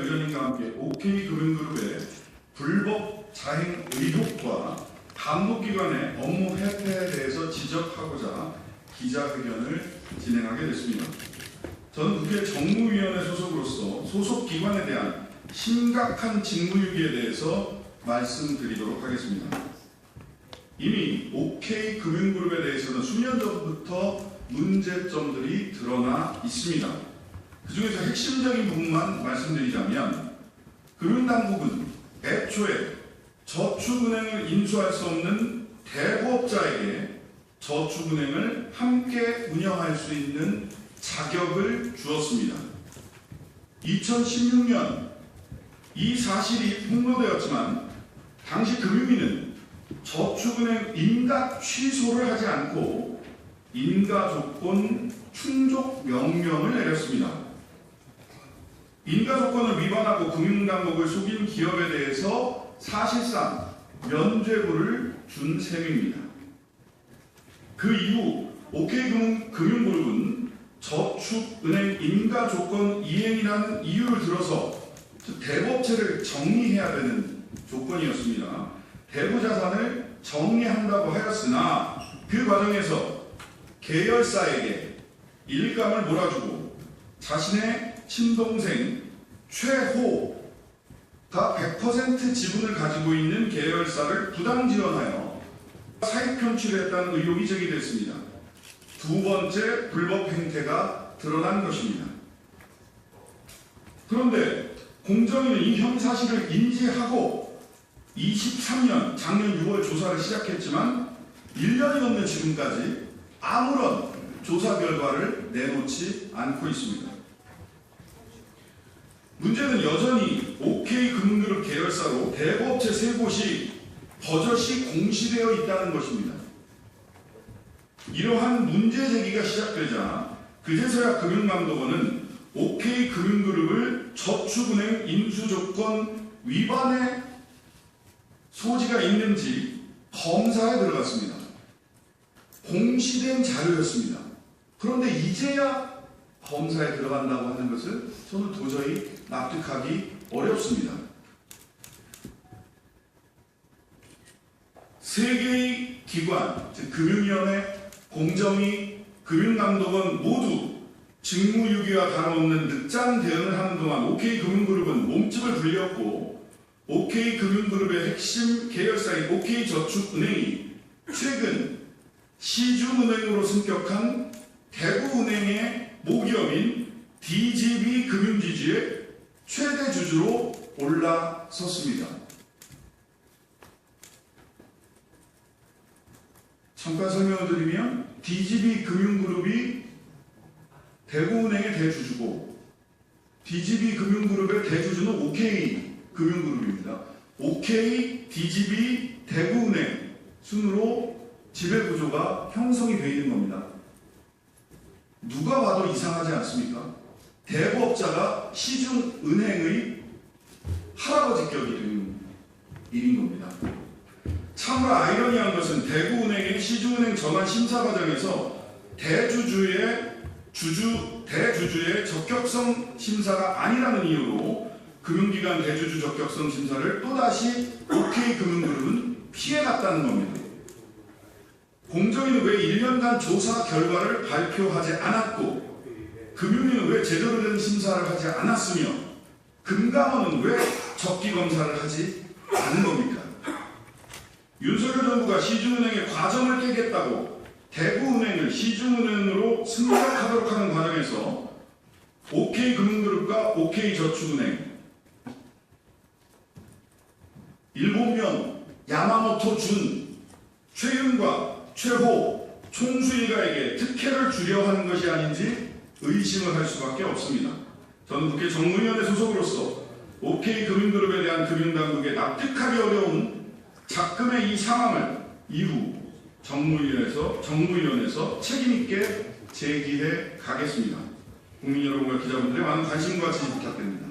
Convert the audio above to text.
의원님과 함께 OK금융그룹의 불법 자행 의혹과 감독기관의 업무 회피에 대해서 지적하고자 기자회견을 진행하게 됐습니다. 저는 국회 정무위원회 소속으로서 소속 기관에 대한 심각한 직무유기에 대해서 말씀드리도록 하겠습니다. 이미 OK금융그룹에 대해서는 수년 전부터 문제점들이 드러나 있습니다. 그 중에서 핵심적인 부분만 말씀드리자면, 금융당국은 애초에 저축은행을 인수할 수 없는 대부업자에게 저축은행을 함께 운영할 수 있는 자격을 주었습니다. 2016년 이 사실이 폭로되었지만 당시 금융위는 저축은행 인가 취소를 하지 않고 인가 조건 충족 명령을 내렸습니다. 인가 조건을 위반하고 금융당국을 속인 기업에 대해서 사실상 면죄부를 준 셈입니다. 그 이후 OK금융그룹은 저축은행 인가 조건 이행이라는 이유를 들어서 대부업체를 정리해야 되는 조건이었습니다. 대부자산을 정리한다고 하였으나 그 과정에서 계열사에게 일감을 몰아주고 자신의 친동생 최호가 100% 지분을 가지고 있는 계열사를 부당 지원하여 사익 편취를 했다는 의혹이 제기됐습니다. 두 번째 불법 행태가 드러난 것입니다. 그런데 공정위는 이 혐의 사실을 인지하고 23년 작년 6월 조사를 시작했지만 1년이 넘는 지금까지 아무런 조사 결과를 내놓지 않고 있습니다. 문제는 여전히 OK금융그룹 계열사로 대부업체 3곳이 버젓이 공시되어 있다는 것입니다. 이러한 문제 제기가 시작되자 그제서야 금융감독원은 OK금융그룹을 저축은행 인수조건 위반의 소지가 있는지 검사에 들어갔습니다. 공시된 자료였습니다. 그런데 이제야 검사에 들어간다고 하는 것을 저는 도저히 납득하기 어렵습니다. 세 개의 기관, 즉 금융위원회, 공정위, 금융감독원 모두 직무유기와 다름없는 늦장 대응을 하는 동안 OK금융그룹은 몸집을 불렸고 OK금융그룹의 핵심 계열사인 OK저축은행이 최근 시중은행으로 승격한 대구은행의 모기업인 DGB금융지주의 최대 주주로 올라섰습니다. 잠깐 설명을 드리면 DGB금융그룹이 대구은행의 대주주고 DGB금융그룹의 대주주는 OK금융그룹입니다. OK, DGB, 대구은행 순으로 지배구조가 형성이 되어 있는 겁니다. 누가 봐도 이상하지 않습니까? 대부업자가 시중은행의 할아버지격이 되는 일인 겁니다. 참으로 아이러니한 것은 대구은행의 시중은행 전환 심사 과정에서 대주주의 적격성 심사가 아니라는 이유로 금융기관 대주주 적격성 심사를 또다시 OK금융그룹은 피해갔다는 겁니다. 공정위는 왜 1년간 조사 결과를 발표하지 않았고 금융위는 왜 제대로 된 심사를 하지 않았으며 금감원은 왜 적기검사를 하지 않은 겁니까? 윤석열 정부가 시중은행의 과점을 깨겠다고 대구은행을 시중은행으로 승격하도록 하는 과정에서 OK금융그룹과 OK저축은행, 일본명 야마모토 준, 최윤과 최호 총수일가에게 특혜를 주려 하는 것이 아닌지 의심을 할 수밖에 없습니다. 저는 국회 정무위원회 소속으로서 OK금융그룹에 대한 금융당국에 납득하기 어려운 작금의 이 상황을 이후 정무위원회에서 책임있게 제기해 가겠습니다. 국민 여러분과 기자분들의 많은 관심과 지지 부탁드립니다.